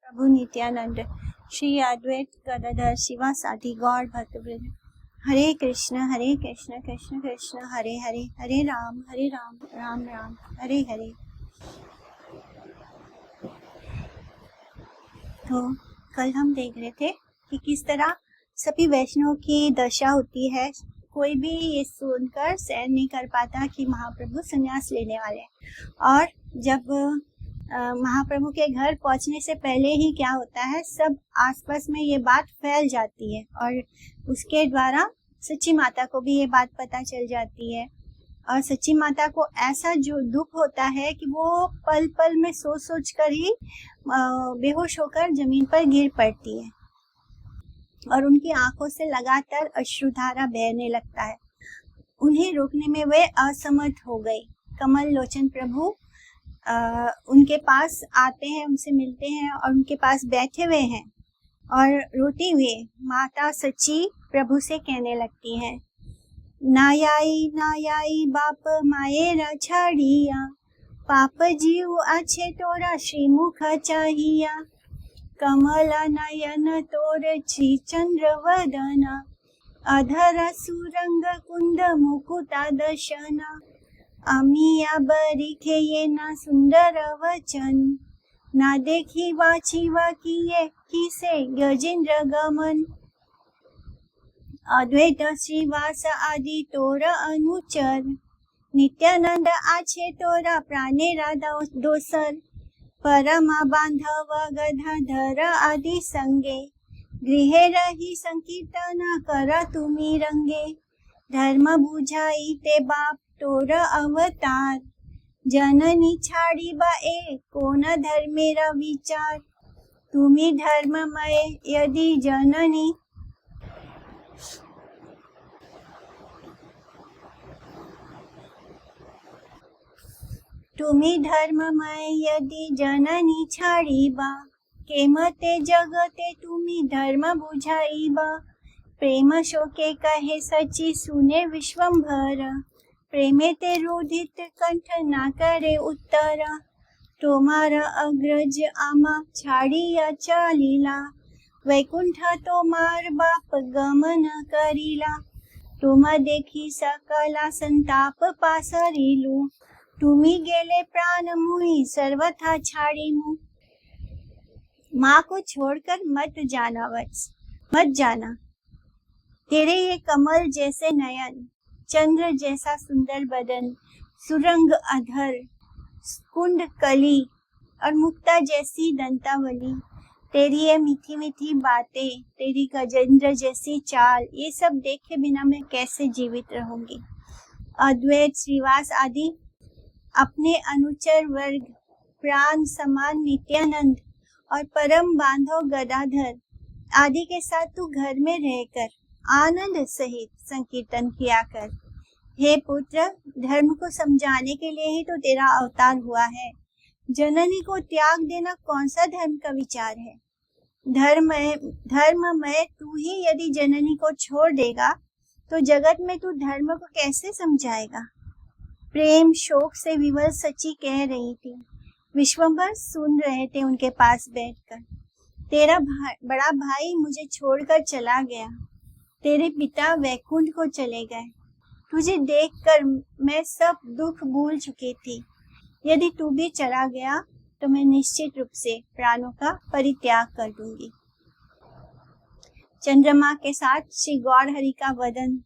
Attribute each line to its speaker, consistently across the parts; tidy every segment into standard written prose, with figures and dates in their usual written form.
Speaker 1: प्रभु नित्यानंद, श्री अद्वैत गदाधर शिवासादि गौर भक्तवृंद। हरे कृष्ण कृष्ण कृष्ण हरे हरे, हरे राम राम राम हरे हरे। तो कल हम देख रहे थे कि किस तरह सभी वैष्णव की दशा होती है। कोई भी ये सुनकर सहन नहीं कर पाता कि महाप्रभु संन्यास लेने वाले हैं। और जब महाप्रभु के घर पहुंचने से पहले ही क्या होता है, सब आसपास में ये बात फैल जाती है और उसके द्वारा सच्ची माता को भी ये बात पता चल जाती है। और सच्ची माता को ऐसा जो दुख होता है कि वो पल पल में सोच सोच कर ही बेहोश होकर जमीन पर गिर पड़ती है और उनकी आंखों से लगातार अश्रुधारा बहने लगता है। उन्हें रोकने में वे असमर्थ हो गई। कमल लोचन प्रभु उनके पास आते हैं, उनसे मिलते हैं और उनके पास बैठे हुए हैं और रोती हुए माता सच्ची प्रभु से कहने लगती हैं, नायाई बाप मायेरा छाड़िया, पाप जीव आछे तोरा श्रीमुख चाहिया, कमला नयन तोर श्री चंद्र वदना, अधर सुरंग कुंद मुकुता दशना, अमिया बरीखे ये ना सुंदर वचन, ना देखी वाची वाकिये किसे गजेंद्र गमन, अद्वैत श्रीवास आदि तोर अनुचर, नित्यानंद आछे तोरा प्राणेरा दोसर, परमा बांधव गदाधर आदि संगे, गृहे रही संकीर्तन कर तुमी रंगे, धर्म बुझाई ते बाप तोर अवतार, जननी छाड़ी बा ए कोन धर्मेरा विचार, तुमी धर्ममय यदि जननी, तुमी धर्ममय यदि जननी छाड़ीबा, केमते जगते तुमी धर्म बुझाईबा, प्रेम शोके कहे सची सुने विश्वंभर, प्रेमे ते रोधित कंठ ना करे उत्तर, तोमारा अग्रज आमा छाड़िया चालीला, वैकुंठ तोमार बाप गमन करीला, तुम देखी सकला संताप पासरीलू, तुमी गेले प्राण मुई सर्वथा छाड़ी मु, माँ को छोड़कर मत जाना वत्स, मत जाना। तेरे ये कमल जैसे नयन, चंद्र जैसा सुंदर बदन, सुरंग अधर, कुंड कली और मुक्ता जैसी दंतावली, तेरी ये मीठी मीठी बातें, तेरी गजेंद्र जैसी चाल, ये सब देखे बिना मैं कैसे जीवित रहूंगी। अद्वैत श्रीवास आदि अपने अनुचर वर्ग, प्राण समान नित्यानंद और परम बांधव गदाधर आदि के साथ तू घर में रहकर आनंद सहित संकीर्तन किया कर। हे पुत्र, धर्म को समझाने के लिए ही तो तेरा अवतार हुआ है। जननी को त्याग देना कौन सा धर्म का विचार है? धर्म में तू ही यदि जननी को छोड़ देगा तो जगत में तू धर्म को कैसे समझाएगा? प्रेम शोक से विवल सची कह रही थी। विश्वंभर सुन रहे थे उनके पास बैठकर। तेरा बड़ा भाई मुझे छोड़कर चला गया, तेरे पिता वैकुंठ को चले गए। तुझे देखकर मैं सब दुख भूल चुकी थी। यदि तू भी चला गया तो मैं निश्चित रूप से प्राणों का परित्याग कर दूंगी। चंद्रमा के साथ श्री गौर हरि का वदन,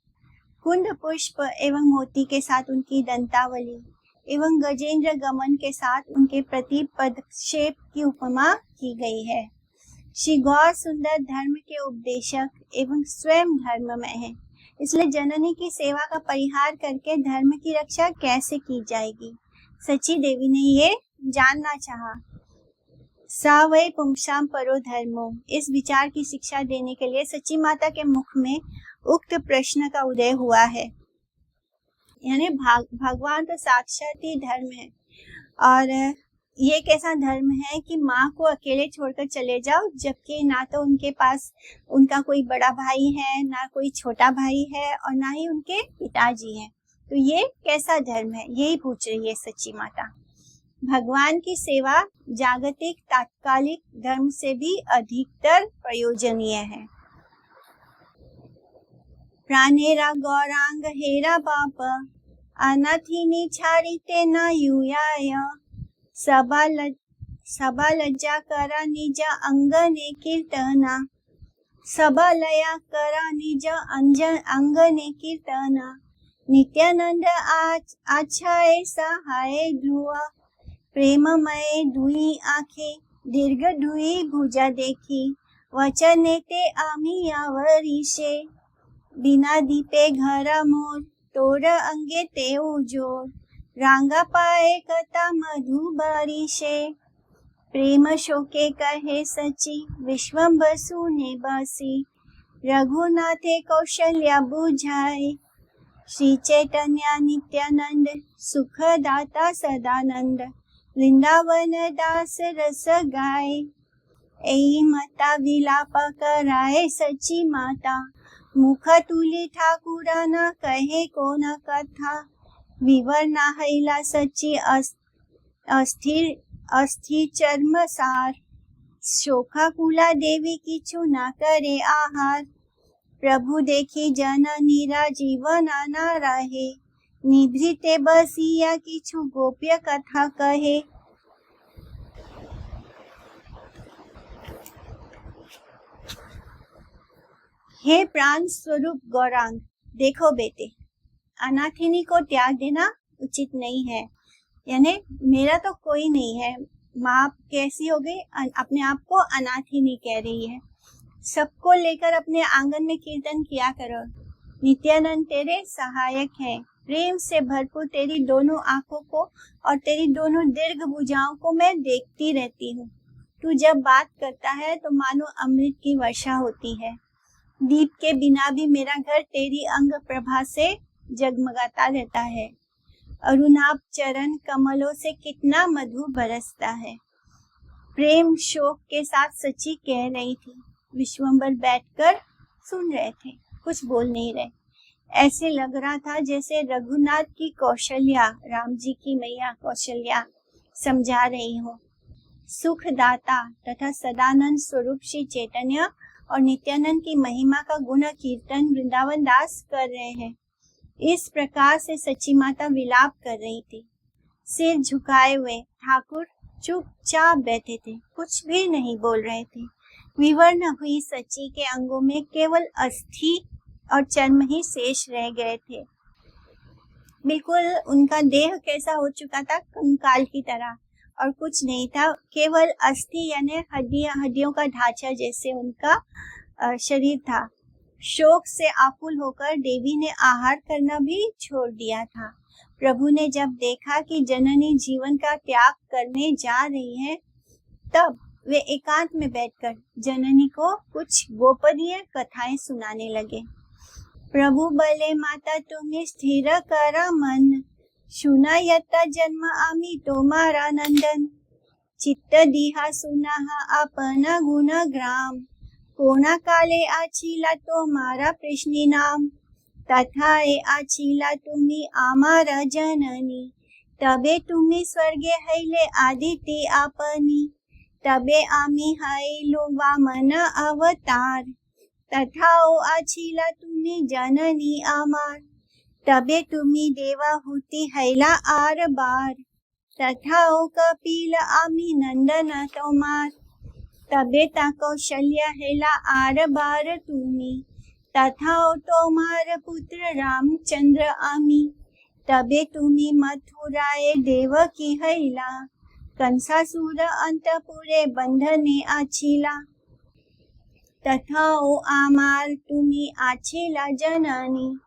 Speaker 1: कुंद पुष्प एवं मोती के साथ उनकी दंतावली एवं गजेंद्र गमन के साथ उनके प्रति पदक्षेप की उपमा की गई है। श्री गौर सुंदर धर्म के उपदेशक एवं स्वयं धर्ममय है, इसलिए जननी की सेवा का परिहार करके धर्म की रक्षा कैसे की जाएगी? सची देवी ने ये जानना चाहा। सा वै पुंसाम परो धर्मो, इस विचार की शिक्षा देने के लिए सच्ची माता के मुख में उक्त प्रश्न का उदय हुआ है। यानी भगवान तो साक्षात ही धर्म है और ये कैसा धर्म है कि माँ को अकेले छोड़कर चले जाओ, जबकि ना तो उनके पास उनका कोई बड़ा भाई है, ना कोई छोटा भाई है और ना ही उनके पिताजी हैं। तो ये कैसा धर्म है, यही पूछ रही है सच्ची माता। भगवान की सेवा जागतिक तात्कालिक धर्म से भी अधिकतर प्रयोजनीय है। प्राणेरा गौरांग हेरा पाप अनाथिनी छाड़िते न युयाय सभा लज्जा करा निज अंगने कीर्तना सभा लया करा निज अंगने कीर्तना नित्यानंद आछाए सहाय ध्रुव प्रेममय दुई आखे दीर्घ दुई भुजा देखी वचने ते आमी यावरीशे बिना दीपे घरा मोर तोर अंगे ते उजोर रांगा पाए कथा मधु बारिशे प्रेम शोके कहे सची विश्वम्भर सुने बासी रघुनाथे कौशल्या बुझाए श्री चैतन्य नित्यानंद सुखदाता सदानंद वृंदावन दास रस गाए ऐ माता विलाप कराए सची माता मुख तुली ठाकुराना कहे कोन कथा विवरणा हैला सची अस्थिर चर्म सार शोखा कुला देवी किछु ना करे आहार प्रभु देखी जननीरा जीवना ना रहे निभृते बसिया किछु गोप्य कथा कहे। हे प्राण स्वरूप गौरांग, देखो बेटे, अनाथिनी को त्याग देना उचित नहीं है। यानी मेरा तो कोई नहीं है। माँ कैसी हो गई, अपने आप को अनाथिनी कह रही है। सबको लेकर अपने आंगन में कीर्तन किया करो। नित्यानंद तेरे सहायक है। प्रेम से भरपूर तेरी दोनों आंखों को और तेरी दोनों दीर्घ भुजाओं को मैं देखती रहती हूँ। तू जब बात करता है तो मानो अमृत की वर्षा होती है। दीप के बिना भी मेरा घर तेरी अंग प्रभा से जगमगाता रहता है। अरुणाभ चरण कमलों से कितना मधु बरसता है। प्रेम शोक के साथ सची कह रही थी। विश्वम्भर बैठकर सुन रहे थे, कुछ बोल नहीं रहे। ऐसे लग रहा था जैसे रघुनाथ की कौशल्या, राम जी की मैया कौशल्या समझा रही हो। सुखदाता तथा सदानंद स्वरूप श्री चैतन्य और नित्यानंद की महिमा का गुण कीर्तन वृंदावन दास कर रहे हैं। इस प्रकार से सची माता विलाप कर रही थी। सिर झुकाए हुए ठाकुर चुपचाप बैठे थे, कुछ भी नहीं बोल रहे थे। विवर्ण हुई सची के अंगों में केवल अस्थि और चर्म ही शेष रह गए थे। बिल्कुल उनका देह कैसा हो चुका था, कंकाल की तरह, और कुछ नहीं था, केवल अस्थि यानी हड्डियों का ढांचा जैसे उनका शरीर था। शोक से आकुल होकर देवी ने आहार करना भी छोड़ दिया था। प्रभु ने जब देखा कि जननी जीवन का त्याग करने जा रही है, तब वे एकांत में बैठकर जननी को कुछ गोपनीय कथाएं सुनाने लगे। प्रभु बले माता तुम्हें स्थिर करा मन, सुना यत्ता जन्म आमी तोमारा नंदन, चित्त दिहा सुना अपना गुण ग्राम, कोना काले आछीला तो मारा प्रश्नि नाम, तथा आछीला तुम्ही आमारा जननी, तबे तुम्ही स्वर्गे हैले आदिती आपनी, तबे आमी हैलो वामन अवतार, तथा ओ आछीला तुम्ही जननी आमार, तबे तुम्ही देवाहुति हैला आर बार, तथा ओ कपिल आमी नंदन तोमार, तबे ता कौशल्या हैला आर बार तुम्ही, तथा ओ तोमार पुत्र रामचंद्र आमी, तबे तुम्ही मथुराए देवकी हैला, कंसासुर अंतपुरे बंधने आछीला, तथा ओ आमार तुम्ही आछीला जननी,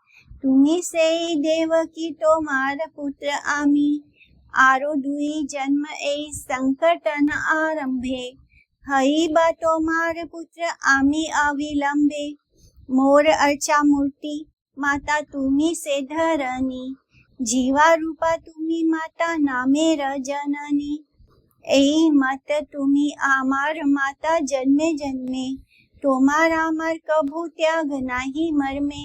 Speaker 1: तुम्ही से देवकी तोमार पुत्र आमी, आरो दुई जन्म ए संकटन आरंभे, हई बा तोमार पुत्र आमी अविलंबे, मोर अर्चा मूर्ति माता तुम्ही से धरनी, जीवा रूपा तुम्ही माता नामेर जननी, ऐ मत तुम्ही आमार माता जन्मे जन्मे, तोमार आमार कभू त्याग नाही मर्मे,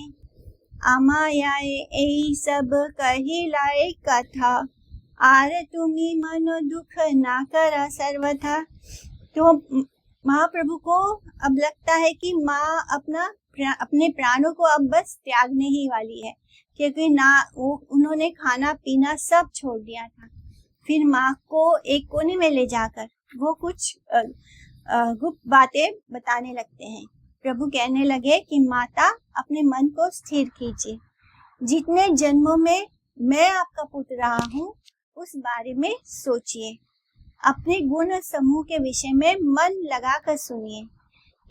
Speaker 1: आमायाए ऐ सब कही लाए कथा, आर तुम्ही मनो दुख ना करा सर्वथा। तो महाप्रभु को अब लगता है कि माँ अपने प्राणों को अब बस त्यागने ही वाली है, क्योंकि उन्होंने खाना पीना सब छोड़ दिया था। फिर माँ को एक कोने में ले जाकर वो कुछ गुप्त बातें बताने लगते हैं। प्रभु कहने लगे कि माता, अपने मन को स्थिर कीजिए। जितने जन्मों में मैं आपका पुत्र रहा हूँ उस बारे में सोचिए। अपने गुण समूह के विषय में मन लगाकर सुनिए।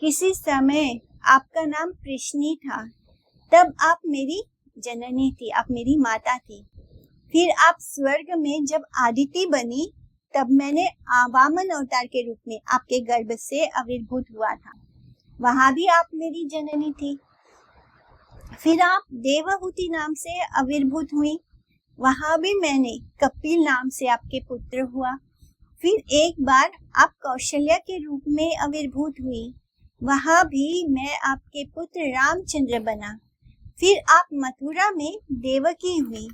Speaker 1: किसी समय आपका नाम कृष्णी था, तब आप मेरी जननी थी, आप मेरी माता थी। फिर आप स्वर्ग में जब आदिति बनी, तब मैंने वामन अवतार के रूप में आपके गर्भ से आविर्भूत हुआ था, वहां भी आप मेरी जननी थी। फिर आप देवहूति नाम से आविर्भूत हुई, वहां भी मैंने कपिल नाम से आपके पुत्र हुआ। फिर एक बार आप कौशल्या के रूप में आविर्भूत हुई, वहां भी मैं आपके पुत्र रामचंद्र बना। फिर आप मथुरा में देवकी हुई,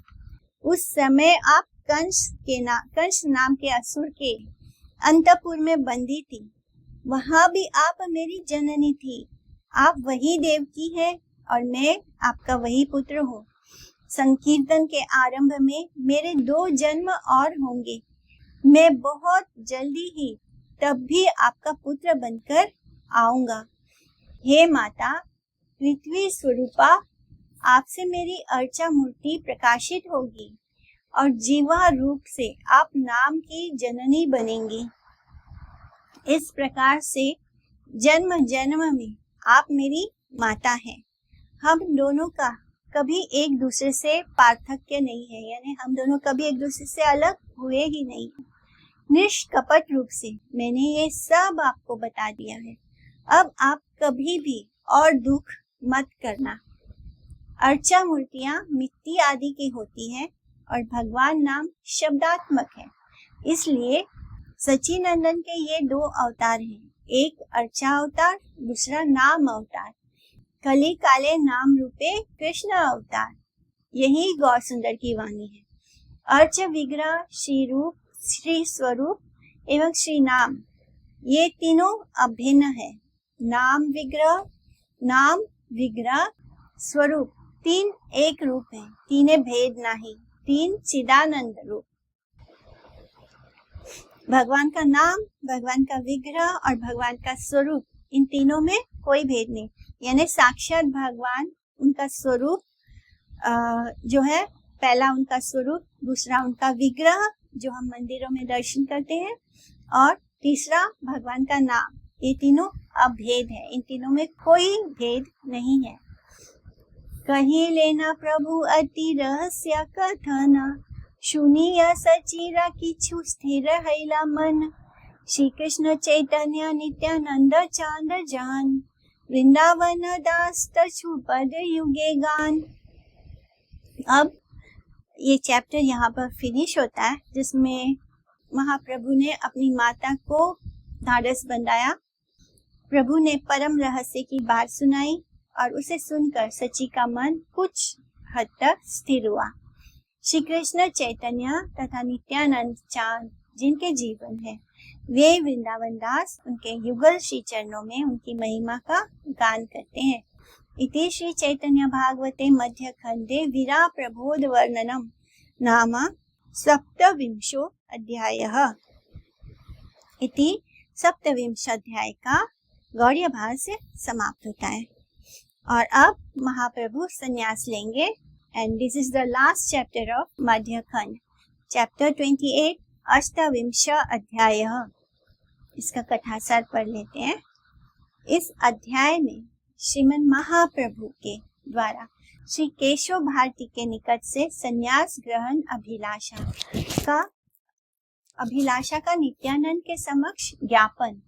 Speaker 1: उस समय आप कंस नाम के असुर के अंतपुर में बंदी थी, वहां भी आप मेरी जननी थी। आप वही देवकी है और मैं आपका वही पुत्र हूँ। संकीर्तन के आरंभ में मेरे 2 जन्म और होंगे। मैं बहुत जल्दी ही तब भी आपका पुत्र बनकर आऊंगा। हे माता, पृथ्वी स्वरूपा, आपसे मेरी अर्चा मूर्ति प्रकाशित होगी और जीवा रूप से आप नाम की जननी बनेंगी। इस प्रकार से जन्म जन्म में आप मेरी माता हैं। हम दोनों का कभी एक दूसरे से पार्थक्य नहीं है, यानी हम दोनों कभी एक दूसरे से अलग हुए ही नहीं। निष्कपट रूप से मैंने ये सब आपको बता दिया है। अब आप कभी भी और दुख मत करना। अर्चा मूर्तियां मिट्टी आदि की होती है और भगवान नाम शब्दात्मक है, इसलिए सच्चिनंदन के ये 2 अवतार हैं, एक अर्चा अवतार, दूसरा नाम अवतार। कली काले नाम रूपे कृष्ण अवतार, यही गौर सुंदर की वाणी है। अर्च विग्रह, श्री रूप, श्री स्वरूप एवं श्री नाम, ये तीनों अभिन्न है। नाम विग्रह स्वरूप 3 एक रूप है, 3 भेद नहीं, 3 चिदानंद रूप। भगवान का नाम, भगवान का विग्रह और भगवान का स्वरूप, इन तीनों में कोई भेद नहीं, यानी साक्षात भगवान, उनका स्वरूप जो है, पहला उनका स्वरूप, दूसरा उनका विग्रह जो हम मंदिरों में दर्शन करते हैं, और तीसरा भगवान का नाम। ये तीनों अभेद है, इन तीनों में कोई भेद नहीं है। कही लेना प्रभु अति रहस्य कथन, सुनिया सचिरा किछु स्थिर हैला मन। श्री कृष्ण चैतन्य नित्यानंद चांद जान, वृंदावन दास तछु पद युगे गान। अब ये चैप्टर यहाँ पर फिनिश होता है, जिसमें महाप्रभु ने अपनी माता को ढाढ़स बंधाया। प्रभु ने परम रहस्य की बात सुनाई और उसे सुनकर सची का मन कुछ हद तक स्थिर हुआ। श्री कृष्ण चैतन्य तथा नित्यानंद चांद जिनके जीवन है, वे वृंदावन दास उनके युगल श्री चरणों में उनकी महिमा का गान करते हैं। इति श्री चैतन्य भागवते मध्य खंडे वीरा प्रबोध वर्णनम नाम 27 अध्यायः। इति 27 अध्याय का गौड़ीय भाष्य समाप्त होता है। और अब महाप्रभु संन्यास लेंगे। And this is the last chapter of Madhya Khand, chapter 28 अष्टाविंश अध्याय। इसका कथासार पढ़ लेते हैं। इस अध्याय में श्रीमन महाप्रभु के द्वारा श्री केशव भारती के निकट से संन्यास ग्रहण अभिलाषा का नित्यानंद के समक्ष ज्ञापन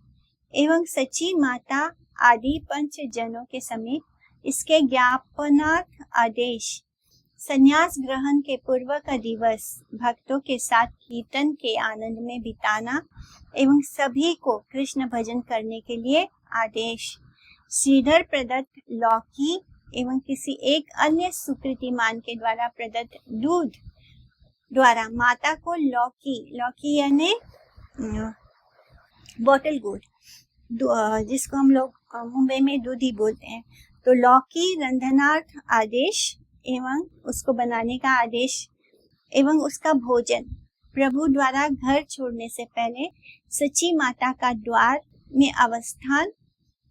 Speaker 1: एवं सची माता आदि पंच जनों के समीप इसके ज्ञापनार्थ आदेश, संन्यास ग्रहण के पूर्व का दिवस भक्तों के साथ कीर्तन के आनंद में बिताना एवं सभी को कृष्ण भजन करने के लिए आदेश, श्रीधर प्रदत्त लौकी एवं किसी एक अन्य सुकृतिमान के द्वारा प्रदत्त दूध द्वारा माता को लौकी यानी बॉटल गुड़, जिसको हम लोग मुंबई में दूधी बोलते हैं, तो लौकी रंधनार्थ आदेश एवं उसको बनाने का आदेश एवं उसका भोजन प्रभु द्वारा घर छोड़ने से पहले सच्ची माता का द्वार में अवस्थान,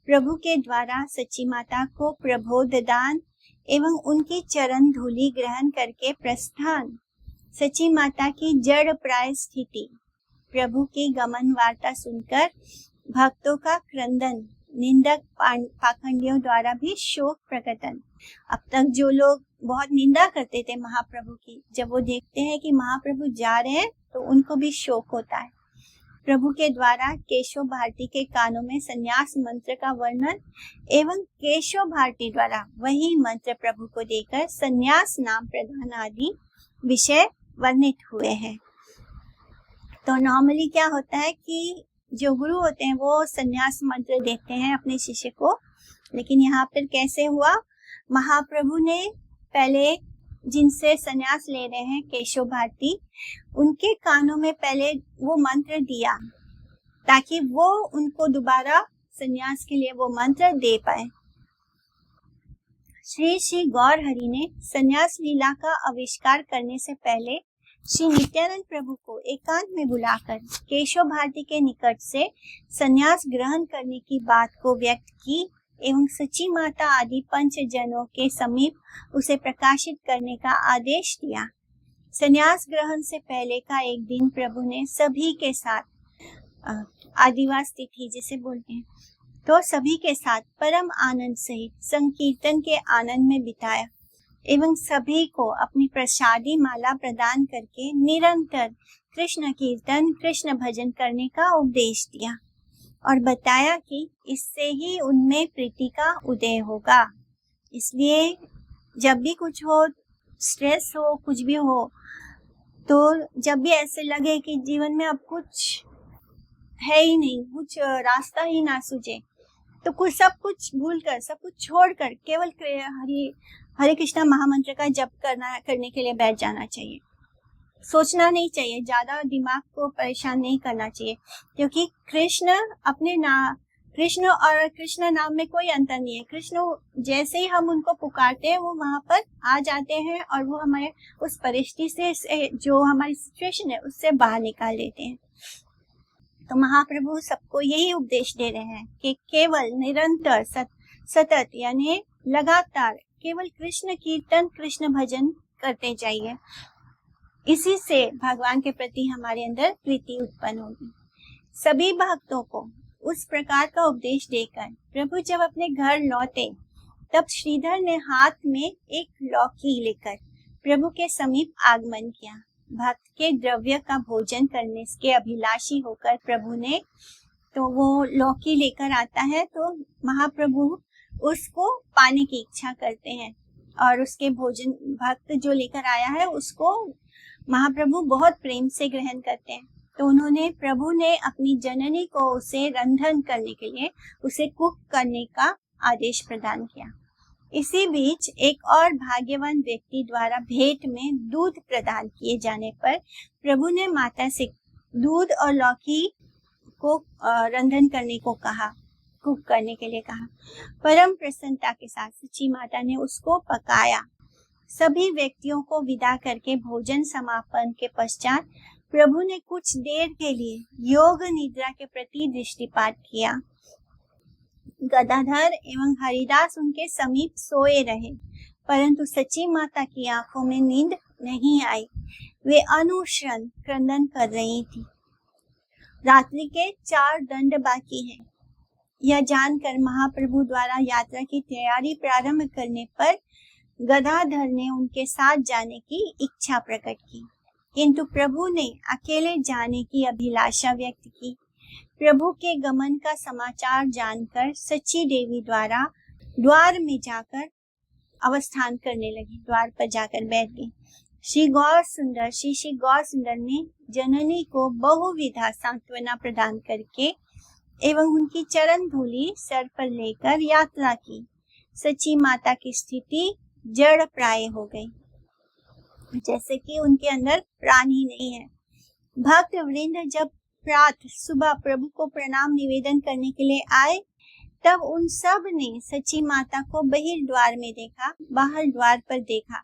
Speaker 1: प्रभु के द्वारा सच्ची माता को प्रबोध दान एवं उनकी चरण धूलि ग्रहण करके प्रस्थान, सच्ची माता की जड़ प्राय स्थिति, प्रभु की गमन वार्ता सुनकर भक्तों का क्रंदन, निंदक पाखंडियों द्वारा भी शोक प्रकटन। अब तक जो लोग बहुत निंदा करते थे महाप्रभु की, जब वो देखते हैं कि महाप्रभु जा रहे हैं तो उनको भी शोक होता है। प्रभु के द्वारा केशव भारती के कानों में संन्यास मंत्र का वर्णन एवं केशव भारती द्वारा वही मंत्र प्रभु को देकर संन्यास नाम प्रदान आदि विषय वर्णित हुए हैं। तो नॉर्मली क्या होता है कि जो गुरु होते हैं वो संन्यास मंत्र देते हैं अपने शिष्य को, लेकिन यहाँ पर कैसे हुआ, महाप्रभु ने पहले जिनसे संन्यास ले रहे हैं केशव भारती, उनके कानों में पहले वो मंत्र दिया ताकि वो उनको दोबारा संन्यास के लिए वो मंत्र दे पाए। श्री श्री गौर हरि ने संन्यास लीला का आविष्कार करने से पहले श्री नित्यानंद प्रभु को एकांत में बुलाकर केशव भारती के निकट से संन्यास ग्रहण करने की बात को व्यक्त की एवं सच्ची माता आदि पंच जनों के समीप उसे प्रकाशित करने का आदेश दिया। संन्यास ग्रहण से पहले का एक दिन प्रभु ने सभी के साथ आदिवास तिथि जिसे बोलते हैं, तो सभी के साथ परम आनंद सहित संकीर्तन के आनंद में बिताया एवं सभी को अपनी प्रसादी माला प्रदान करके निरंतर कृष्ण कीर्तन कृष्ण भजन करने का उपदेश दिया और बताया कि इससे ही उनमें प्रीति का उदय होगा। इसलिए जब भी कुछ हो, स्ट्रेस हो, कुछ भी हो, तो जब भी ऐसे लगे कि जीवन में अब कुछ है ही नहीं, कुछ रास्ता ही ना सूझे, तो सब कुछ भूलकर, सब कुछ छोड़कर केवल हरे कृष्णा महामंत्र का जप करने के लिए बैठ जाना चाहिए। सोचना नहीं चाहिए, ज्यादा दिमाग को परेशान नहीं करना चाहिए, क्योंकि कृष्ण और कृष्ण नाम में कोई अंतर नहीं है। कृष्ण जैसे ही हम उनको पुकारते हैं वो वहां पर आ जाते हैं और वो हमारे उस परिस्थिति से जो हमारी सिचुएशन है उससे बाहर निकाल देते हैं। तो महाप्रभु सबको यही उपदेश दे रहे हैं कि केवल निरंतर सतत यानी लगातार केवल कृष्ण कीर्तन कृष्ण भजन करते जाइए। इसी से भगवान के प्रति हमारे अंदर प्रीति उत्पन्न होगी। सभी भक्तों को उस प्रकार का उपदेश देकर प्रभु जब अपने घर लौटे, तब श्रीधर ने हाथ में एक लौकी लेकर प्रभु के समीप आगमन किया। भक्त के द्रव्य का भोजन करने के अभिलाषी होकर प्रभु ने, तो वो लौकी लेकर आता है, तो महाप्रभु उसको पाने की इच्छा करते हैं और उसके भोजन भक्त जो लेकर आया है उसको महाप्रभु बहुत प्रेम से ग्रहण करते हैं। तो प्रभु ने अपनी जननी को उसे रंधन करने के लिए उसे कुक करने का आदेश प्रदान किया। इसी बीच एक और भाग्यवान व्यक्ति द्वारा भेंट में दूध प्रदान किए जाने पर प्रभु ने माता से दूध और लौकी को रंधन करने को कहा, कुक करने के लिए कहा। परम प्रसन्नता के साथ सच्ची माता ने उसको पकाया। सभी व्यक्तियों को विदा करके भोजन समापन के पश्चात प्रभु ने कुछ देर के लिए योग निद्रा के प्रति दृष्टिपात किया। गदाधर एवं हरिदास उनके समीप सोए रहे, परंतु सच्ची माता की आंखों में नींद नहीं आई। वे अनुक्षण क्रंदन कर रही थी। रात्रि के 4 दंड बाकी हैं। यह जानकर महाप्रभु द्वारा यात्रा की तैयारी प्रारंभ करने पर गदाधर ने उनके साथ जाने की इच्छा प्रकट की, किंतु प्रभु ने अकेले जाने की अभिलाषा व्यक्त की। प्रभु के गमन का समाचार जानकर सच्ची देवी द्वारा द्वार में जाकर अवस्थान करने लगी, द्वार पर जाकर बैठ गई। श्री गौर सुंदर ने जननी को बहुविधा सांत्वना प्रदान करके एवं उनकी चरण धूलि सर पर लेकर यात्रा की। सच्ची माता की स्थिति जड़ प्राय हो गई। जैसे कि उनके अंदर प्राण ही नहीं है। भक्त वृंद जब प्रातः सुबह प्रभु को प्रणाम निवेदन करने के लिए आए, तब उन सब ने सची माता को बहिर्द्वार में देखा, बाहर द्वार पर देखा।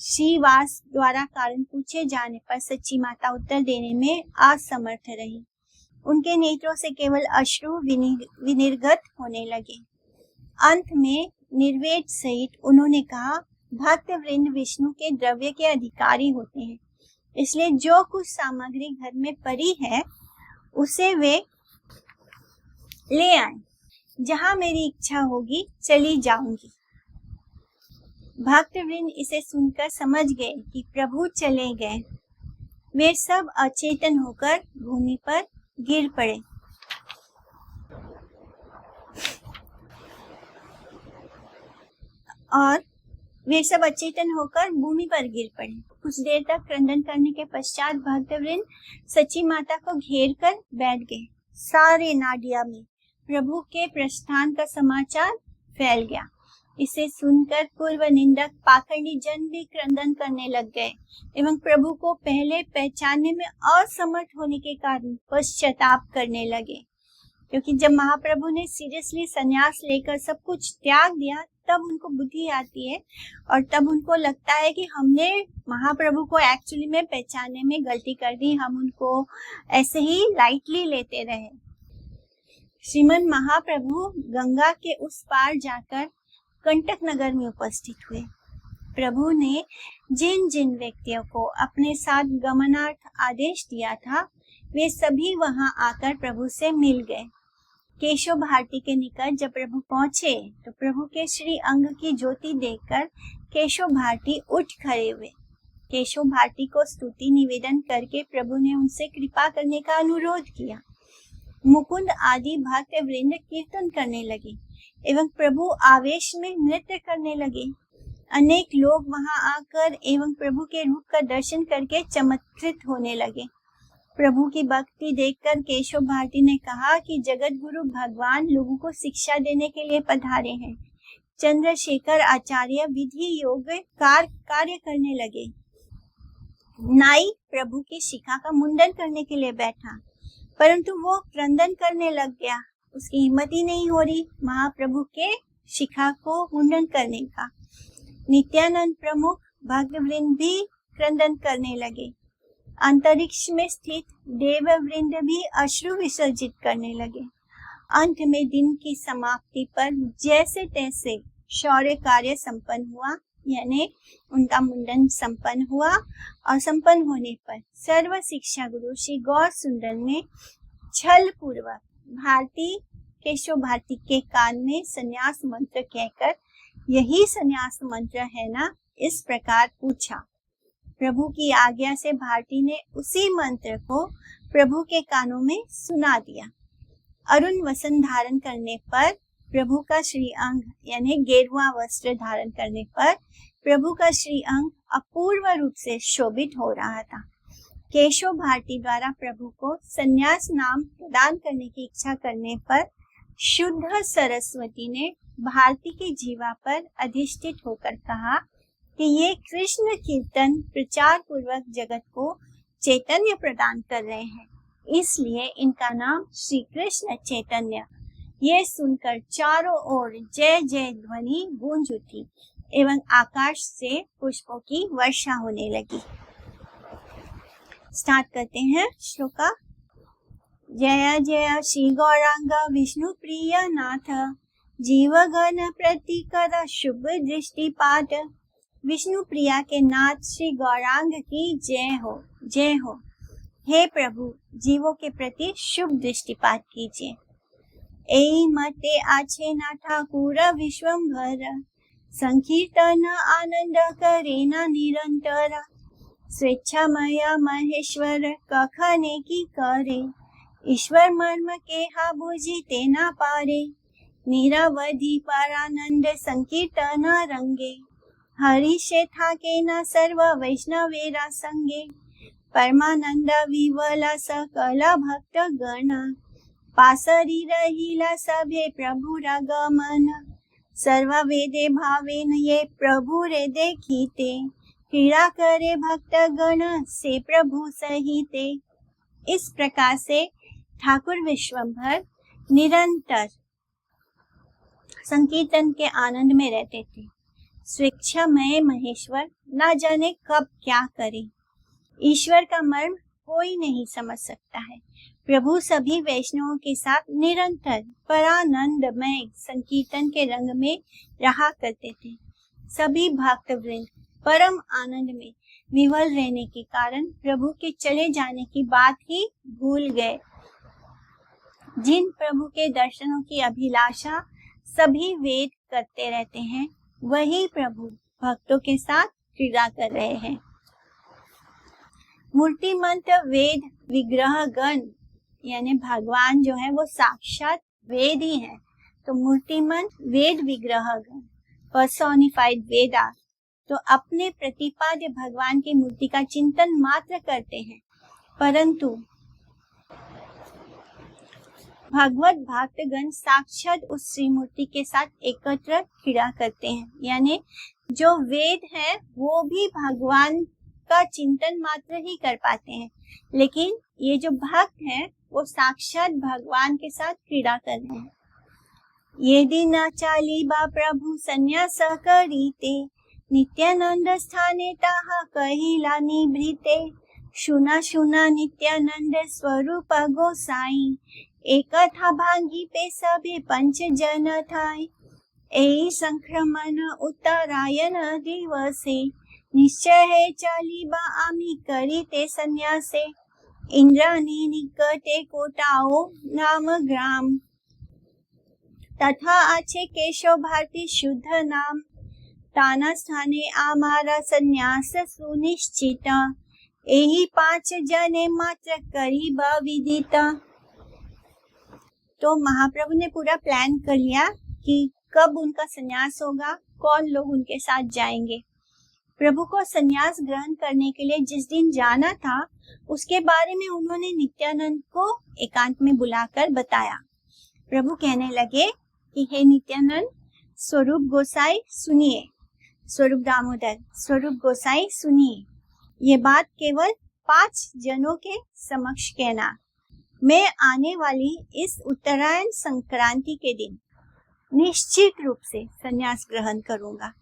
Speaker 1: श्रीवास द्वारा कारण पूछे जाने पर सच्ची माता उत्तर देने में असमर्थ रही। उनके नेत्रों से केवल अश्रु विनिर्गत होने लगे। अंत में निर्वेद सहित उन्होंने कहा, भक्त वृंद विष्णु के द्रव्य के अधिकारी होते हैं, इसलिए जो कुछ सामग्री घर में पड़ी है उसे वे ले आए। जहां मेरी इच्छा होगी चली जाऊंगी। भक्त वृंद इसे सुनकर समझ गए कि प्रभु चले गए। वे सब अचेतन होकर भूमि पर गिर पड़े। कुछ देर तक क्रंदन करने के पश्चात भक्तवृंद सची माता को घेर कर बैठ गए। सारे नाडिया में प्रभु के प्रस्थान का समाचार फैल गया। इसे सुनकर पूर्व निंदक पाखंडी जन भी क्रंदन करने लग गए एवं प्रभु को पहले पहचानने में असमर्थ होने के कारण पश्चाताप करने लगे, क्योंकि जब महाप्रभु ने सीरियसली संन्यास लेकर सब कुछ त्याग दिया तब उनको बुद्धि आती है और तब उनको लगता है कि हमने महाप्रभु को एक्चुअली में पहचानने में गलती कर दी, हम उनको ऐसे ही लाइटली लेते रहे। श्रीमन महाप्रभु गंगा के उस पार जाकर कंटक नगर में उपस्थित हुए। प्रभु ने जिन जिन व्यक्तियों को अपने साथ गमनार्थ आदेश दिया था, वे सभी वहां आकर प्रभु से मिल गए। केशव भारती के निकट जब प्रभु पहुंचे तो प्रभु के श्री अंग की ज्योति देखकर केशव भारती उठ खड़े हुए। केशव भारती को स्तुति निवेदन करके प्रभु ने उनसे कृपा करने का अनुरोध किया। मुकुंद आदि भक्त वृंद कीर्तन करने लगे एवं प्रभु आवेश में नृत्य करने लगे। अनेक लोग वहां आकर एवं प्रभु के रूप का दर्शन करके चमत्कृत होने लगे। प्रभु की भक्ति देखकर केशव भारती ने कहा कि जगत गुरु भगवान लोगों को शिक्षा देने के लिए पधारे हैं। चंद्रशेखर आचार्य विधि योग कार्य करने लगे। नाई प्रभु की शिखा का मुंडन करने के लिए बैठा, परंतु वो क्रंदन करने लग गया। उसकी हिम्मत ही नहीं हो रही महाप्रभु के शिखा को मुंडन करने का। नित्यानंद प्रमुख भक्तवृंद भी क्रंदन करने लगे। अंतरिक्ष में स्थित देव वृंद भी अश्रु विसर्जित करने लगे। अंत में दिन की समाप्ति पर जैसे तैसे शौर्य कार्य संपन्न हुआ, यानी उनका मुंडन संपन्न हुआ और संपन्न होने पर सर्व शिक्षा गुरु श्री गौर सुंदर ने छल पूर्वक भारती केशव भारती के कान में संन्यास मंत्र कहकर, यही संन्यास मंत्र है ना, इस प्रकार पूछा। प्रभु की आज्ञा से भारती ने उसी मंत्र को प्रभु के कानों में सुना दिया। अरुण वसन धारण करने पर प्रभु का श्री अंग यानी गेरुआ वस्त्र धारण करने पर प्रभु का श्री अंग अपूर्व रूप से शोभित हो रहा था। केशव भारती द्वारा प्रभु को संन्यास नाम प्रदान करने की इच्छा करने पर शुद्ध सरस्वती ने भारती की जीवा पर अधिष्ठित होकर कहा कि ये कृष्ण कीर्तन प्रचार पूर्वक जगत को चैतन्य प्रदान कर रहे हैं, इसलिए इनका नाम श्री कृष्ण चैतन्य। ये सुनकर चारों ओर जय जय ध्वनि गूंज उठी एवं आकाश से पुष्पों की वर्षा होने लगी। स्टार्ट करते हैं श्लोका। जय जय श्री गौरांग विष्णु प्रिय नाथ, जीवगण प्रतिकर शुभ दृष्टिपात। विष्णु प्रिया के नाथ श्री गौरांग की जय हो, जय हो। हे प्रभु, जीवों के प्रति शुभ दृष्टिपात कीजिए। एई मते आछे ना ठाकुर विश्वंभर, संकीर्तन आनंद करे ना निरंतर। स्वेच्छामय महेश्वर कखने की करे, ईश्वर मर्म के हा बुझिते ना पारे। निरवधि परानंद संकीर्तन रंगे, हरि से थाके न सर्व वैष्णवेरा संगे। परमानंद विवला सकल भक्त गण, पासरी रहिला सभे प्रभु रगमन। सर्व वेदे भावेन ये प्रभु रे देखीते, क्रीड़ा करे भक्त गण से प्रभु सहिते। इस प्रकार से ठाकुर विश्वंभर निरंतर संकीर्तन के आनंद में रहते थे। स्वेच्छामय महेश्वर ना जाने कब क्या करे। ईश्वर का मर्म कोई नहीं समझ सकता है। प्रभु सभी वैष्णवों के साथ निरंतर परानंदमय संकीर्तन के रंग में रहा करते थे। सभी भक्त वृंद परम आनंद में विवल रहने के कारण प्रभु के चले जाने की बात ही भूल गए। जिन प्रभु के दर्शनों की अभिलाषा सभी वेद करते रहते हैं, वही प्रभु भक्तों के साथ क्रीड़ा कर रहे हैं। मूर्तिमंत वेद विग्रह गण यानी भगवान जो है वो साक्षात वेद ही है। तो मूर्तिमंत वेद विग्रह गण पर्सोनिफाइड वेदा तो अपने प्रतिपाद्य भगवान की मूर्ति का चिंतन मात्र करते हैं, परंतु भगवत भक्तगण साक्षात उस श्री मूर्ति के साथ एकत्र क्रीड़ा करते हैं। यानी जो वेद है वो भी भगवान का चिंतन मात्र ही कर पाते हैं, लेकिन ये जो भक्त हैं वो साक्षात भगवान के साथ क्रीड़ा कर रहे हैं। यदि न चालीबा प्रभु संन्यास करीते, नित्यानंद स्थाने ताहा कहिला निभृते। शुना शुना नित्यानंद स्वरूप गोसाई, एक था भांगी पे सभे पंच जन थाय। ए संक्रमण उत्तरायण दिवसे, निश्चय है चालीबा आमी करीते संन्यासे। इंद्राणी निकटे कोटाओ नाम ग्राम, तथा आछे केशव भारती शुद्ध नाम। ताना स्थाने आमारा संन्यास सुनिश्चित, एही 5 जने मात्र करीबा विदिता। तो महाप्रभु ने पूरा प्लान कर लिया कि कब उनका संन्यास होगा, कौन लोग उनके साथ जाएंगे। प्रभु को संन्यास ग्रहण करने के लिए जिस दिन जाना था, उसके बारे में उन्होंने नित्यानंद को एकांत में बुलाकर बताया। प्रभु कहने लगे कि हे नित्यानंद, स्वरूप गोसाई सुनिए, स्वरूप दामोदर, स्वरूप गोसाई सुनिए, ये बात केवल 5 जनों के समक्ष कहना। मैं आने वाली इस उत्तरायण संक्रांति के दिन निश्चित रूप से संन्यास ग्रहण करूंगा।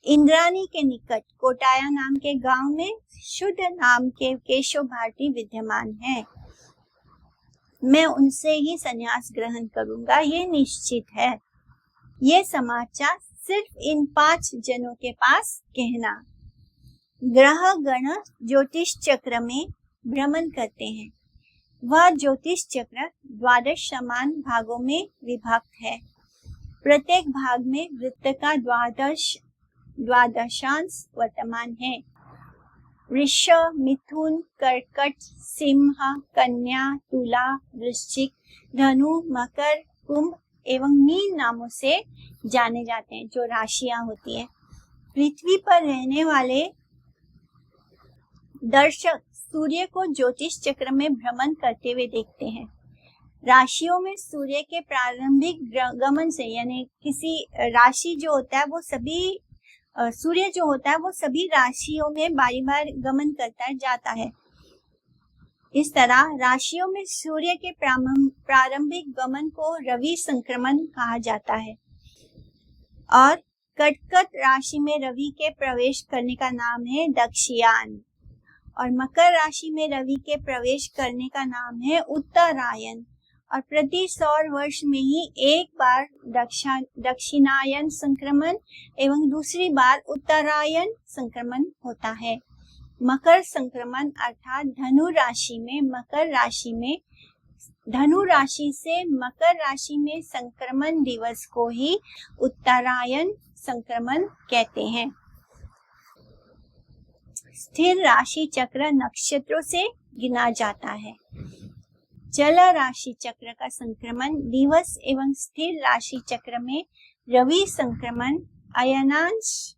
Speaker 1: इंद्राणी के निकट कोटाया नाम के गांव में शुद्ध नाम के केशव भारती विद्यमान है। मैं उनसे ही संन्यास ग्रहण करूंगा, ये निश्चित है। ये समाचार सिर्फ इन 5 जनों के पास कहना। ग्रह गण ज्योतिष चक्र में भ्रमण करते हैं। वह ज्योतिष चक्र 12 समान भागों में विभक्त है। प्रत्येक भाग में वृत्त का 12 वर्तमान है। वृष, मिथुन, कर्कट, सिंह, कन्या, तुला, वृश्चिक, धनु, मकर, कुंभ एवं मीन नामों से जाने जाते हैं, जो राशियां होती है। पृथ्वी पर रहने वाले दर्शक सूर्य को ज्योतिष चक्र में भ्रमण करते हुए देखते हैं। राशियों में सूर्य के प्रारंभिक गमन से, यानी किसी राशि जो होता है वो सभी सूर्य जो होता है वो सभी राशियों में बारी बार गमन करता जाता है। इस तरह राशियों में सूर्य के प्रारंभिक गमन को रवि संक्रमण कहा जाता है और कर्कट राशि में रवि के प्रवेश करने का नाम है दक्षियायन और मकर राशि में रवि के प्रवेश करने का नाम है उत्तरायण। और प्रति सौर वर्ष में ही एक बार दक्षिणायन संक्रमण एवं दूसरी बार उत्तरायण संक्रमण होता है। मकर संक्रमण अर्थात धनु राशि से मकर राशि में संक्रमण दिवस को ही उत्तरायण संक्रमण कहते हैं। स्थिर राशि चक्र नक्षत्रों से गिना जाता है। जल राशि चक्र का संक्रमण दिवस एवं स्थिर राशि चक्र में रवि संक्रमण अयनांश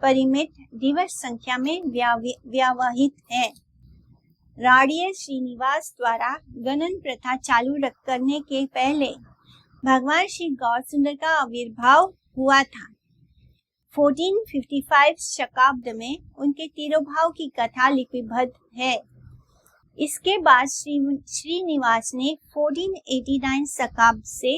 Speaker 1: परिमित दिवस संख्या में व्यावहित है। राडीय श्रीनिवास द्वारा गणन प्रथा चालू करने के पहले भगवान श्री गौर सुंदर का आविर्भाव हुआ था। 1455 शकाब्द में उनके तिरुभाव की कथा लिपिबद्ध है। इसके बाद श्रीनिवास ने 1489 शकाब्द से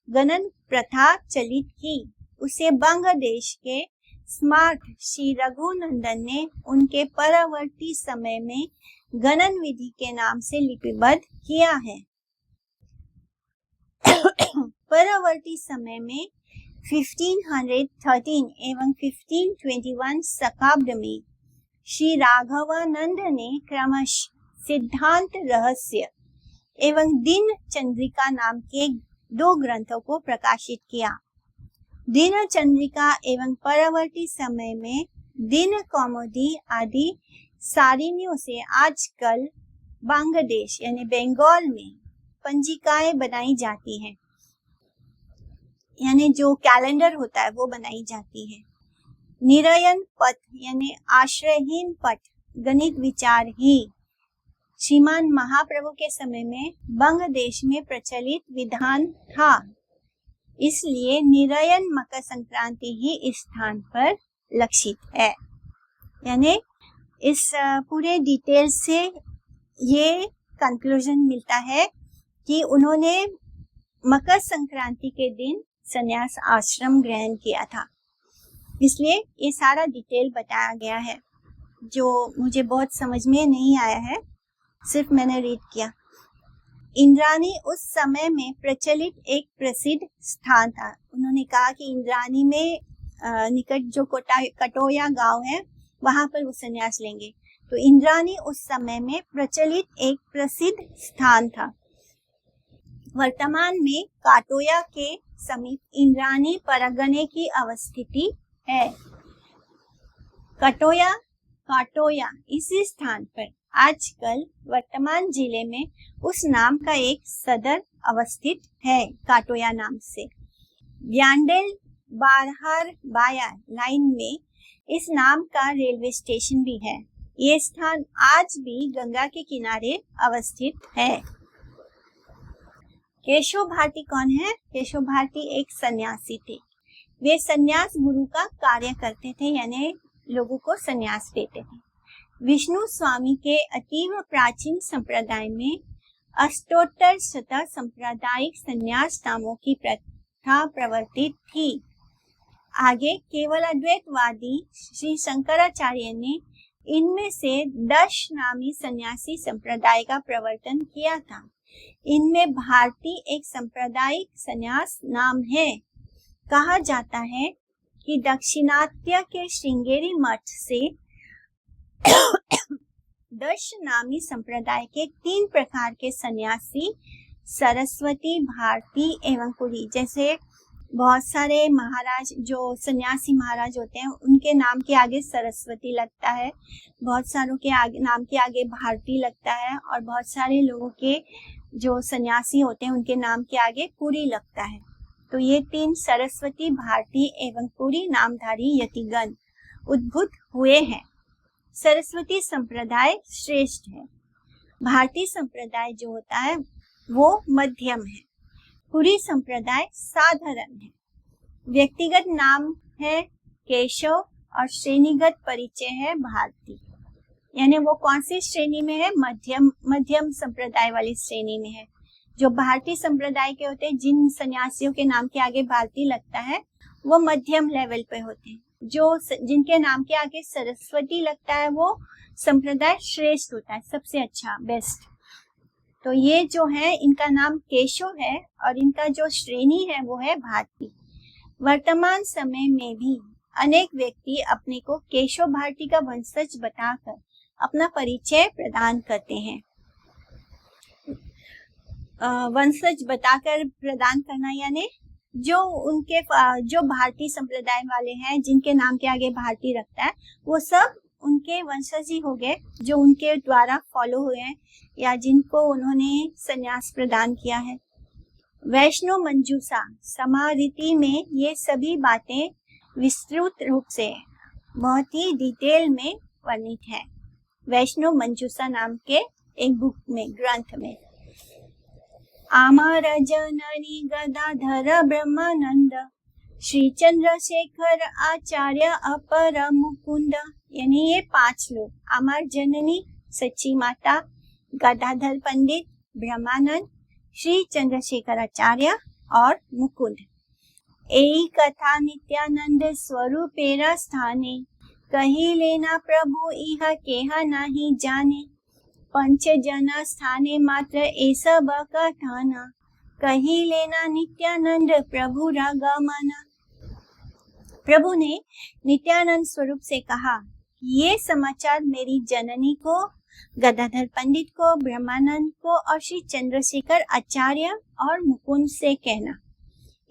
Speaker 1: गणन प्रथा चलित की। उसे बांग्लादेश के स्मार्ट श्री रघुनंदन ने उनके परवर्ती समय में गणन विधि के नाम से लिपिबद्ध किया है। परवर्ती समय में 1513 एवं 1521 शकाब्द में श्री राघवानंद ने क्रमशः सिद्धांत रहस्य एवं दिन चंद्रिका नाम के 2 ग्रंथों को प्रकाशित किया। दिन चंद्रिका एवं परवर्ती समय में दिन कौमुदी आदि सारिणियों से आजकल बांग्लादेश यानी बंगाल में पंजिकाएं बनाई जाती हैं, यानी जो कैलेंडर होता है वो बनाई जाती है। निरयन पथ यानी आश्रयहीन पथ गणित विचार ही श्रीमान महाप्रभु के समय में बांग्लादेश में प्रचलित विधान था। इसलिए निरयन मकर संक्रांति ही इस स्थान पर लक्षित है। यानी इस पूरे डिटेल से ये कंक्लूजन मिलता है कि उन्होंने मकर संक्रांति के दिन संन्यास आश्रम ग्रहण किया था। इसलिए ये सारा डिटेल बताया गया है, जो मुझे बहुत समझ में नहीं आया है, सिर्फ मैंने रीड किया। इंद्रानी उस समय में प्रचलित एक प्रसिद्ध स्थान था। उन्होंने कहा कि इंद्रानी में निकट जो कटोया गांव है वहां पर वो संन्यास लेंगे। तो इंद्रानी उस समय में प्रचलित एक प्रसिद्ध स्थान था। वर्तमान में काटोया के समीप इंद्रानी परगने की अवस्थिति है। काटोया इसी स्थान पर आजकल वर्तमान जिले में उस नाम का एक सदर अवस्थित है, काटोया नाम से। ब्यांडेल बारहार बाया लाइन में इस नाम का रेलवे स्टेशन भी है। ये स्थान आज भी गंगा के किनारे अवस्थित है। केशव भारती कौन है? केशव भारती एक सन्यासी थे। वे सन्यास गुरु का कार्य करते थे, यानी लोगों को सन्यास देते थे। विष्णु स्वामी के अतीव प्राचीन संप्रदाय में अष्टोत्तर शत सांप्रदायिक संन्यास नामों की प्रथा प्रवर्तित थी। आगे केवल अद्वैतवादी श्री शंकराचार्य ने इनमें से 10 नामी सन्यासी संप्रदाय का प्रवर्तन किया था। इनमें भारती एक सांप्रदायिक संन्यास नाम है। कहा जाता है कि दक्षिणात्य के श्रृंगेरी मठ से 10 नामी संप्रदाय के 3 प्रकार के सन्यासी सरस्वती, भारती एवं पुरी, जैसे बहुत सारे महाराज जो सन्यासी महाराज होते हैं उनके नाम के आगे सरस्वती लगता है, बहुत सारों के आगे नाम के आगे भारती लगता है, और बहुत सारे लोगों के जो सन्यासी होते हैं उनके नाम के आगे पुरी लगता है। तो ये 3 सरस्वती, भारती एवं पुरी नामधारी यतिगण उद्भूत हुए हैं। सरस्वती संप्रदाय श्रेष्ठ है। भारती संप्रदाय जो होता है वो मध्यम है। पुरी संप्रदाय साधारण है। व्यक्तिगत नाम है केशव और श्रेणीगत परिचय है भारती। यानी वो कौन सी श्रेणी में है? मध्यम संप्रदाय वाली श्रेणी में है। जो भारतीय संप्रदाय के होते हैं, जिन सन्यासियों के नाम के आगे भारती लगता है, वो मध्यम लेवल पे होते हैं। जिनके नाम के आगे सरस्वती लगता है वो संप्रदाय श्रेष्ठ होता है, सबसे अच्छा, बेस्ट। तो ये जो है इनका नाम केशव है और इनका जो श्रेणी है वो है भारती। वर्तमान समय में भी अनेक व्यक्ति अपने को केशव भारती का वंशज बताकर अपना परिचय प्रदान करते हैं। वंशज बताकर प्रदान करना यानी जो भारतीय संप्रदाय वाले हैं, जिनके नाम के आगे भारती रखता है, वो सब उनके वंशज ही हो गए, जो उनके द्वारा फॉलो हुए हैं या जिनको उन्होंने संन्यास प्रदान किया है। वैष्णव मंजूषा समारीति में ये सभी बातें विस्तृत रूप से बहुत ही डिटेल में वर्णित है। वैष्णव मंजूषा नाम के एक बुक में, ग्रंथ में। आमार जननी गदाधर ब्रह्मानंद श्री चंद्रशेखर आचार्य अपर मुकुंद, यानी ये 5 लोग, अमर जननी सच्ची माता, गदाधर पंडित, ब्रह्मानंद, श्री चंद्रशेखर आचार्य और मुकुंद। एई कथा नित्यानंद स्वरूपेरा स्थाने, कही लेना प्रभु इह केहा नहीं जाने। पंच जना स्थाने मात्र ऐसा कथाना, कही लेना नित्यानंद प्रभु रागमना। प्रभु ने नित्यानंद स्वरूप से कहा, ये समाचार मेरी जननी को, गदाधर पंडित को, ब्रह्मानंद को और श्री चंद्रशेखर आचार्य और मुकुंद से कहना।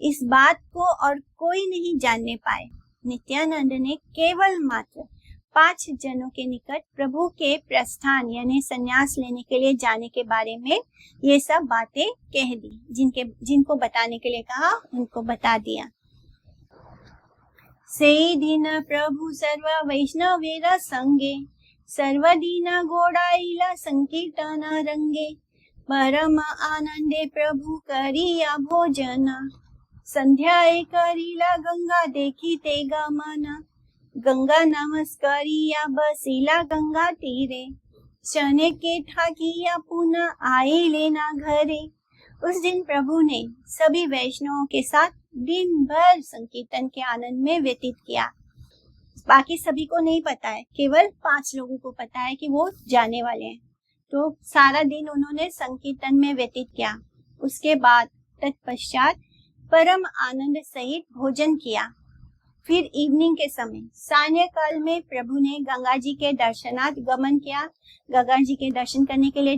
Speaker 1: इस बात को और कोई नहीं जानने पाए। नित्यानंद ने केवल मात्र 5 जनों के निकट प्रभु के प्रस्थान यानी संन्यास लेने के लिए जाने के बारे में ये सब बातें कह दी। जिनको बताने के लिए कहा उनको बता दिया। से दिन प्रभु सर्व वैष्णवेरा संगे, सर्वदीना गोड़ाइला संकीर्तन रंगे। परम आनंदे प्रभु करिया भोजना, संध्याए करीला गंगा देखी ते गमना। गंगा नमस्कारिया बसीला गंगा तीरे, शने के ठाकिया पुनः आई लेना घरे। उस दिन प्रभु ने सभी वैष्णवों के साथ दिन भर संकीर्तन के आनंद में व्यतीत किया। बाकी सभी को नहीं पता है, केवल 5 लोगों को पता है कि वो जाने वाले हैं। तो सारा दिन उन्होंने संकीर्तन में व्यतीत किया। उसके बाद तत्पश्चात परम आनंद सहित भोजन किया। फिर इवनिंग के समय सायं काल में प्रभु ने गंगा जी के दर्शनार्थ गमन किया। गंगा जी के दर्शन करने के लिए